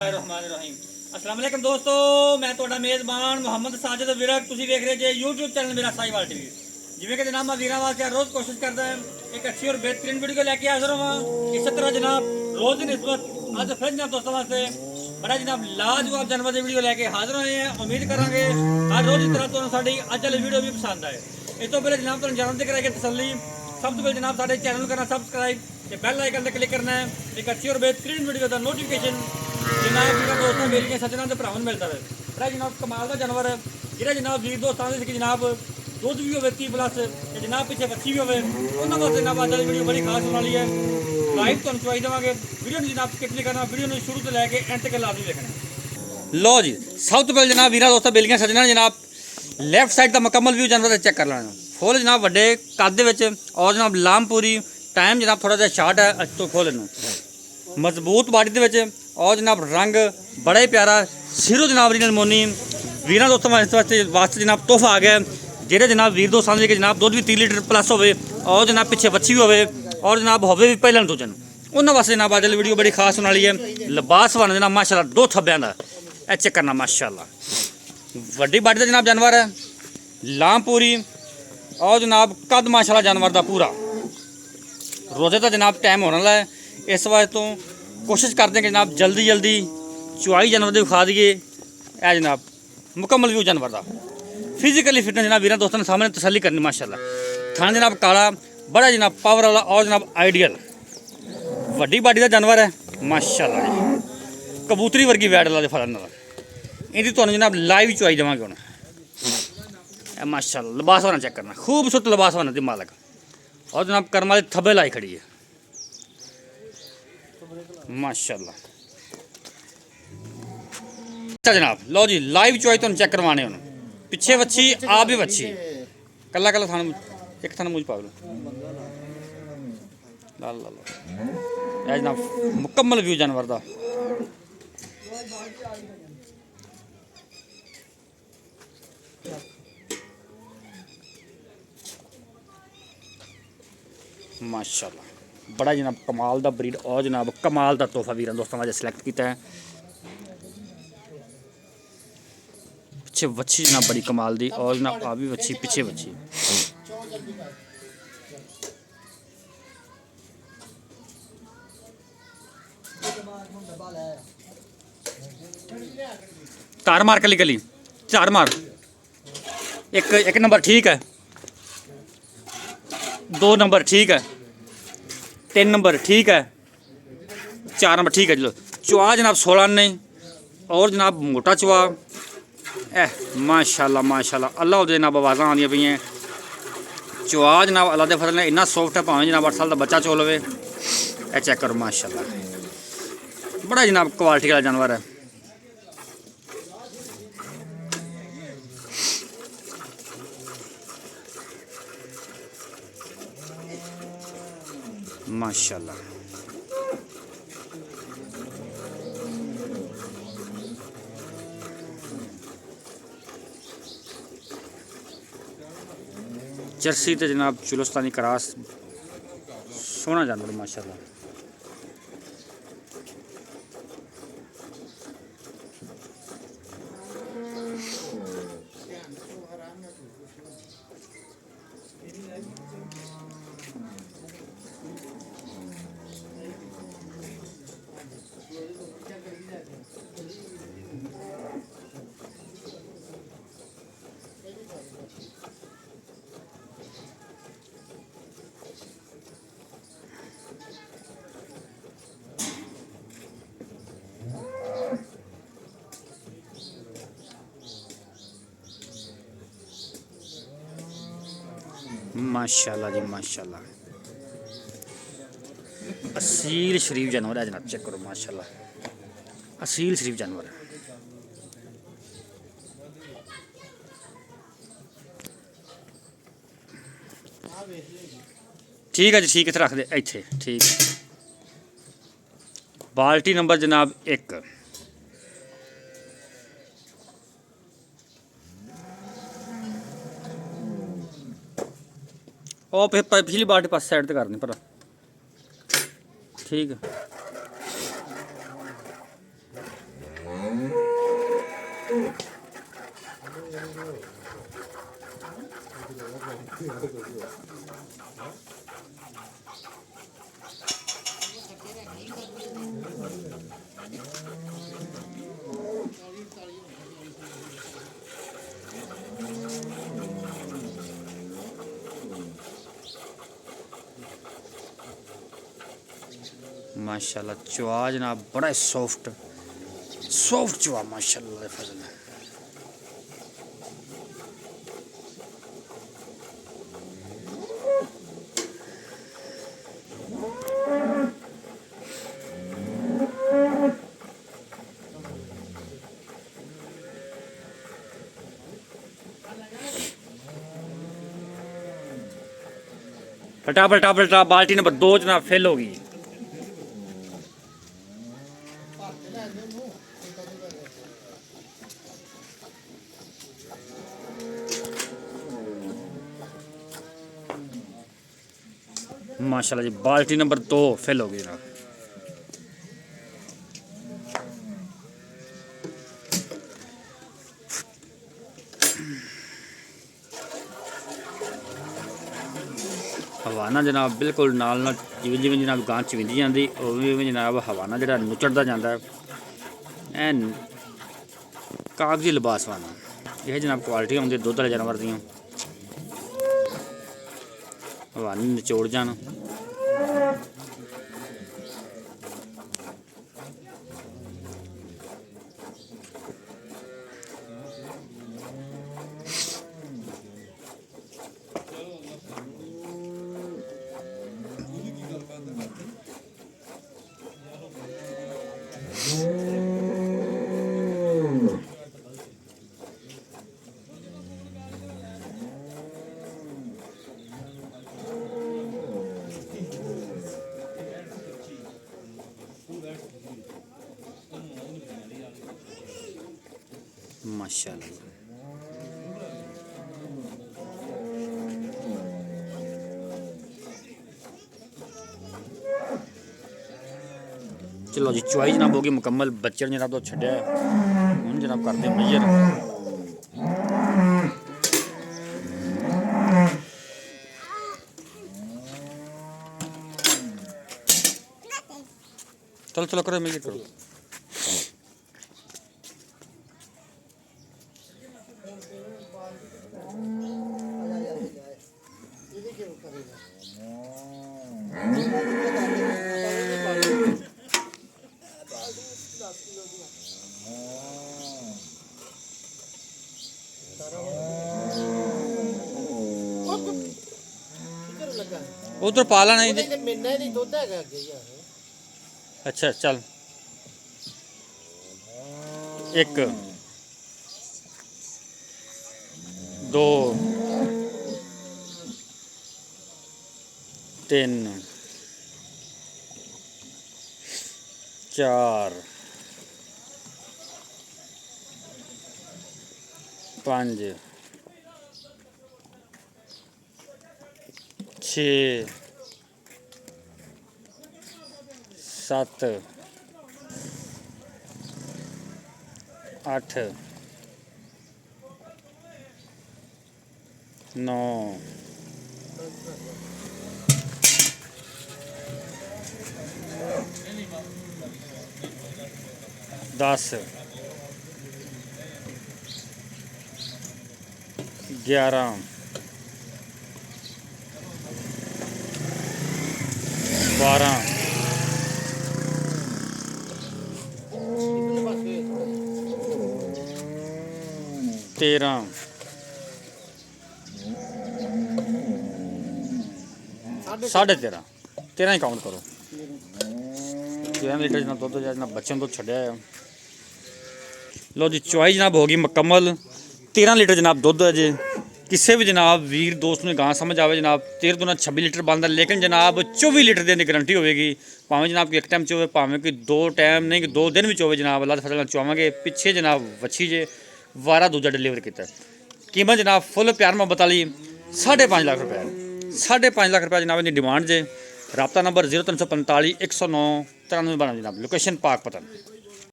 अस्सलाम वालेकुम दोस्तों, मैं ਤੁਹਾਡਾ ਮੇਜ਼ਬਾਨ ਮੁਹੰਮਦ ਸਾਜਿਦ ਵਿਰਕ। ਤੁਸੀਂ ਵੇਖ ਰਹੇ ਜੇ YouTube ਚੈਨਲ ਮੇਰਾ ਸਾਈਵਾਲ ਟੀਵੀ। ਜਿਵੇਂ ਕਿ ਜਨਾਬ ਮੈਂ ਵੀਰਾਂ ਵਾਸਤੇ ਰੋਜ਼ ਕੋਸ਼ਿਸ਼ ਕਰਦਾ ਹਾਂ ਇੱਕ ਅੱਛੀ ਔਰ ਬਿਹਤਰੀਨ ਵੀਡੀਓ ਲੈ ਕੇ ਹਾਜ਼ਰ ਹਾਂ। ਇਸੇ ਤਰ੍ਹਾਂ ਜਨਾਬ ਰੋਜ਼ ਦੀ ਨਿਸਬਤ ਅੱਜ ਫਿਰ ਜਨਾਬ ਦੋਸਤਾਂ ਵਾਸਤੇ ਬੜਾ ਜਨਾਬ ਲਾਜਵਾਬ ਜਾਨਵਰ ਦੀ ਵੀਡੀਓ ਲੈ ਕੇ ਹਾਜ਼ਰ ਹੋਏ ਹਾਂ। ਉਮੀਦ ਕਰਾਂਗੇ ਹਰ ਰੋਜ਼ ਦੀ ਤਰ੍ਹਾਂ ਤੁਹਾਨੂੰ ਸਾਡੀ ਅੱਜ ਵਾਲੀ ਵੀਡੀਓ ਵੀ ਪਸੰਦ ਆਏ। ਇਸ ਤੋਂ ਪਹਿਲੇ ਜਨਾਬ ਤੁਹਾਨੂੰ ਜਾਣਨ ਦੇ ਕਰਾਂਗੇ ਤਸੱਲੀ। सब तो पहले जनाब साढ़े चैनल करना सब्सक्राइब ते बेल आइकन पर क्लिक करना है। एक अच्छी और बेहतरीन वीडियो का नोटिफिकेशन जनाब मेरा दोस्तों मेरी सज्जना के भरावां मिलता है। बड़ा जनाब कमाल का जानवर जो जनाब वीर दोस्तों कि जनाब दुध भी हो 30 प्लस जनाब पिछले बच्ची भी हो उन्होंने जनाब अज वीडियो बड़ी खास होने वाली है। लाइव तुम चुवाई देवे वीडियो जनाब स्किप नहीं करना, वीडियो में शुरू से लैके एंड तक लाजमी देखना। लो जी सब तो पहले जनाब वीर दोस्तों बेलियां सज्जना जनाब लैफ्ट साइड का मुकम्मल व्यू जानवर चेक कर लेना। फुल जनाब वड्डे कद और जनाब लामपूरी टाइम जनाब थोड़ा जहा शार्ट है अच तो खोल मजबूत बाडी के और जनाब रंग बड़ा ही प्यारा सिरों जनाब रीनल मोनी वीर दोस्तों वास्ते जनाब तोहफा आ गया। जेडे जनाब वीर दोस्तों के जनाब दुध भी 30 लीटर प्लस हो और जनाब पिछे बच्ची भी हो और जनाब होवे भी पहले दूजन उन्होंने वास्ते जनाब अज वीडियो बड़ी खास होने वाली है। लिबास बन जनाब माशाल्लाह दो थब्बे का ए चेक करना माशाल्लाह वड्डी बाडी का जनाब जानवर है लामपूरी और जनाब कद माशाल्लाह जानवर का पूरा रोजे का जनाब टाइम होने वाला है। इस वजह तो कोशिश करते हैं कि जनाब जल्दी जल्दी चुवाई जानवर की विखा दिए। है जनाब मुकम्मल व्यू जानवर का फिजिकली फिटनेस जनाब वीर दोस्तों ने सामने तसली करनी माशाल्लाह। थाना जनाब काला बड़ा जनाब पावर वाला और जनाब आइडियल वड्डी बाडी का जानवर है माशाल्लाह जी। कबूतरी वर्गी वैट ला फलन इनकी तो जनाब लाइव चुवाई देवांगे हम माशाल्लाह। लिबास वाला चेक करना खूबसूरत लिबास वाला थी मालक और जनाब कर्म वाले थब्बे लाई खड़ी है माशाल्लाह। अच्छा जनाब लो जी लाइव चॉइस तुम चेक करवाने उन्होंने पिछे बच्ची आप भी बच्ची कला कला थाना एक थाना मुझ पाओ ला ला ला जनाब मुकम्मल व्यू जानवर का माशाल्लाह। बड़ा जनाब कमाल का ब्रीड और जनाब कमाल का तोहफा वीर दोस्तों अज सिलेक्ट किया है। पिछे बच्ची जनाब बड़ी कमाल दी और जनाब आ भी बच्ची पिछे बच्ची तार मार कली कली चार मार एक नंबर ठीक है 2 नंबर ठीक है 3 नंबर ठीक है 4 नंबर ठीक है। चलो चुहा जनाब 16 नहीं और जनाब मोटा चुहा माशाल्लाह माशाल्लाह अल्लाह दे जनाब आवाज़ा आदियाँ पई चुहा जनाब अल्लाह दे फजल इन्ना सॉफ्ट है भावें जनाब 8 साल का बच्चा चो लवे। ए चेक करो माशाल्लाह बड़ा जनाब क्वालिटी वाला जानवर है माशाल्लाह। जर्सी तो जनाब चुलस्तानी क्रास सोहना जानवर माशाल्लाह। माशाल्लाह जी माशाल्लाह असील शरीफ जानवर है जनाब चेक करो माशाल्लाह असील शरीफ जानवर है। ठीक है जी ठीक है रख दे इत्थे ठीक बाल्टी नंबर जनाब 1 और फिर पिछली बाल्टी पास साइड ते करनी भला ठीक है। माशाल्लाह चवा जनाब बड़ा सॉफ्ट सॉफ्ट चवा माशाल्लाह फजल। पलटा पलटा पलटा बाल्टी नंबर 2 जनाब फेल होगी। माशाल्लाह जी बाल्टी नंबर 2 फेल होगी जनाब। हवाना जनाब बिल्कुल नाल नाल जिवें जिवें जनाब गां चविंदी जांदी उवें उवें जनाब हवाना जिहड़ा नुचड़दा जांदा है। कागजी लिबास वाला यह जनाब क्वालिटी होंदी दुध वाले जानवर दी हवाने निचोड़ जान। माशाल्लाह चलो जी चुआई जनाब होगी मुकम्मल। बच्चे ने जनाब तो छड्या हूँ जनाब करते मेजर। चलो चलो करो मेजर करो। उधर पाला नहीं अच्छा चल एक दो तीन चार पाँच छे सत्त अठ नौ 10 11 12 13 13.5 13 ही काउंट करो। 13 लीटर जना दुध जना बच्चों दुध छड्या है। लो जी चुआई जनाब होगी मुकम्मल। 13 लीटर जनाब दुध है जी। किसी भी जनाब वीर दोस्त में गां समझ आवे जनाब 13 दूना 26 लीटर बनता, लेकिन जनाब 24 लीटर देने की गारंटी होगी। भावें जनाब कि एक टाइम चोवे, भावें कि 2 टाइम नहीं कि 2 दिन भी चोवे जनाब अल्लाह फसल चुवावे। पिछे जनाब वच्छी जे वारा दूजा डिलीवर किया। कीमत जनाब फुल प्यार मोहब्बत वाली 5.5 लाख रुपए। 5.5 लाख रुपये जनाब इनकी डिमांड जे। रबता नंबर 0345 109 93 12 जनाब। लोकेशन पाक पतन।